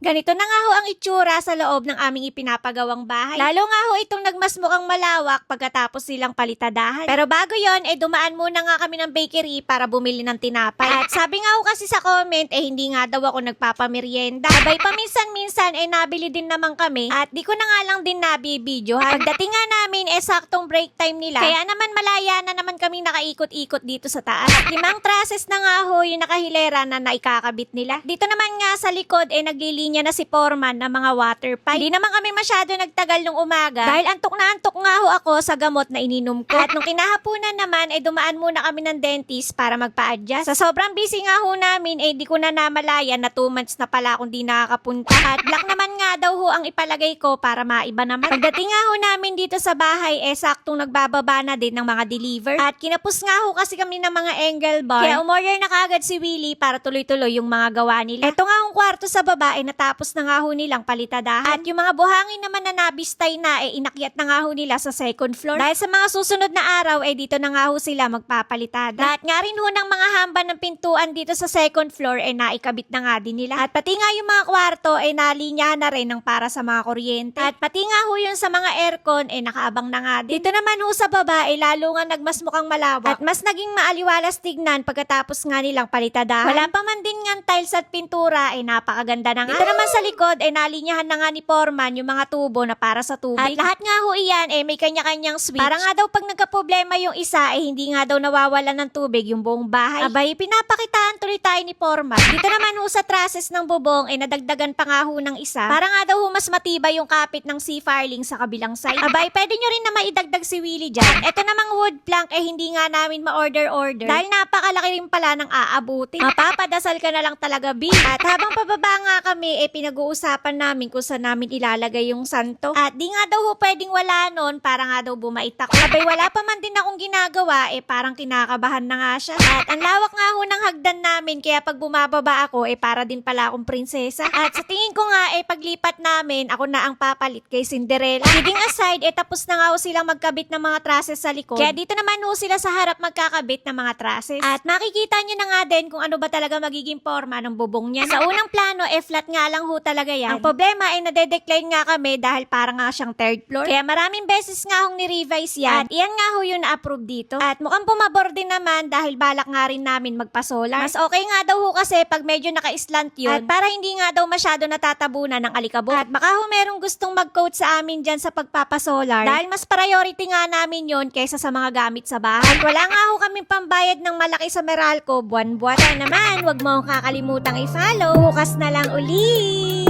Ganito na nga ho ang itsura sa loob ng aming ipinapagawang bahay. Lalo nga ho itong nagmasmukhang malawak pagkatapos silang palitadahan. Pero bago yon, dumaan muna nga kami ng bakery para bumili ng tinapay. At sabi nga ho kasi sa comment, hindi nga daw ako nagpapamerienda. Abay paminsan-minsan, nabili din naman kami. At di ko na nga lang din nabibidyohan. Pagdating nga namin, saktong break time nila. Kaya naman malaya na naman kami nakaikot-ikot dito sa taas. At 5 trusses na nga ho yung nakahilera na naikakabit nila. Dito naman nga sa likod, naglilinya na si Foreman ng mga water pipe. Hindi naman kami masyado nagtagal nung umaga dahil antok na antok nga ho ako sa gamot na ininom ko. At nung kinahapunan naman, dumaan muna kami ng dentist para magpa-adjust. Sa sobrang busy nga ho namin, di ko na namalayan na 2 months na pala akong di nakakapunta. At black naman nga daw ho ang ipalagay ko para maiba naman. Pagdating nga ho namin dito sa bahay, saktong nagbababa na din ng mga deliver. At kinapos nga ho kasi kami ng mga angle bar. Kaya umorder na kagad si Willie para tuloy-tuloy yung mga gawa nila. Eto nga ang kwarto sa baba, natapos na nga ho nilang palitadahan. At yung mga buhangin naman na nabistay na, inakyat na nga ho nila sa second floor. Dahil sa mga susunod na araw, dito na nga ho sila magpapalitada. Lahat nga rin ho ng mga hamba ng pintuan dito sa second floor, naikabit na nga din nila. At pati nga yung mga kwarto, nalinyahan na rin ng para sa mga kuryente. At pati nga ho yung sa mga aircon, nakaabang na nga din. Dito naman ho sa baba, lalo nga nagmasmukhang malawak. At mas naging maaliwalas tignan pagkatapos nga nilang palitadahan. Wala pa man din nga tiles at pintura, napakaganda na nga. Dito naman sa likod, nalinyahan na nga ni Foreman yung mga tubo na para sa tubig. At lahat nga ho iyan, may kanya-kanyang switch. Para nga daw pag nagka-problema yung isa, hindi nga daw nawawalan ng tubig yung buong bahay. Abay, pinapakitaan tuloy tayo ni Foreman. Dito naman ho sa trusses ng bubong, nadagdagan pa nga ho ng isa. Para nga daw ho mas matibay yung kapit ng sea fireling sa kabilang side. Abay, pwede nyo rin na maidagdag si Willie dyan. Ito namang wood plank, hindi nga namin ma-order-order. Dahil napakalaki rin pala ng aabutin. Mapapadasal ka na lang talaga, B. At habang pababa nga kami, pinag-uusapan namin kung saan namin ilalagay yung santo. At di nga daw ho pwedeng wala nun, para nga daw bumait ako. Abay, wala pa man din akong ginagawa, parang kinakabahan na nga siya. At ang lawak nga ho ng hagdan namin, kaya pag bumababa ako, para din pala akong prinsesa. At sa tingin ko nga, paglipat namin, ako na ang papalit kay Cinderella. Kidding aside, tapos na nga ho silang magkabit ng mga trusses sa likod. Kaya dito naman ho sila sa harap magkakabit ng mga trusses. At makikita nyo na nga din kung ano ba talaga magiging forma ng bubong niya. Sa unang plano, flat nga lang ho talaga yan. Ang problema nade-decline nga kami dahil parang nga siyang 3rd floor. Kaya maraming beses nga hong ni-revise yan. At iyan nga ho yung na-approve dito. At mukhang pumabor din naman dahil balak nga rin namin magpa-solar. Mas okay nga daw ho kasi pag medyo naka-slant yun. At para hindi nga daw masyado natatabunan ng alikabok. At baka ho merong gustong mag-coat sa amin dyan sa pagpapasolar. Dahil mas priority nga namin yun kaysa sa mga gamit sa bahay. At wala nga ho kami pambayad ng malaki sa Meralco buwan-buwan. Kaya naman, wag mo akong kakalimutang i-follow. Bukas na lang ulit!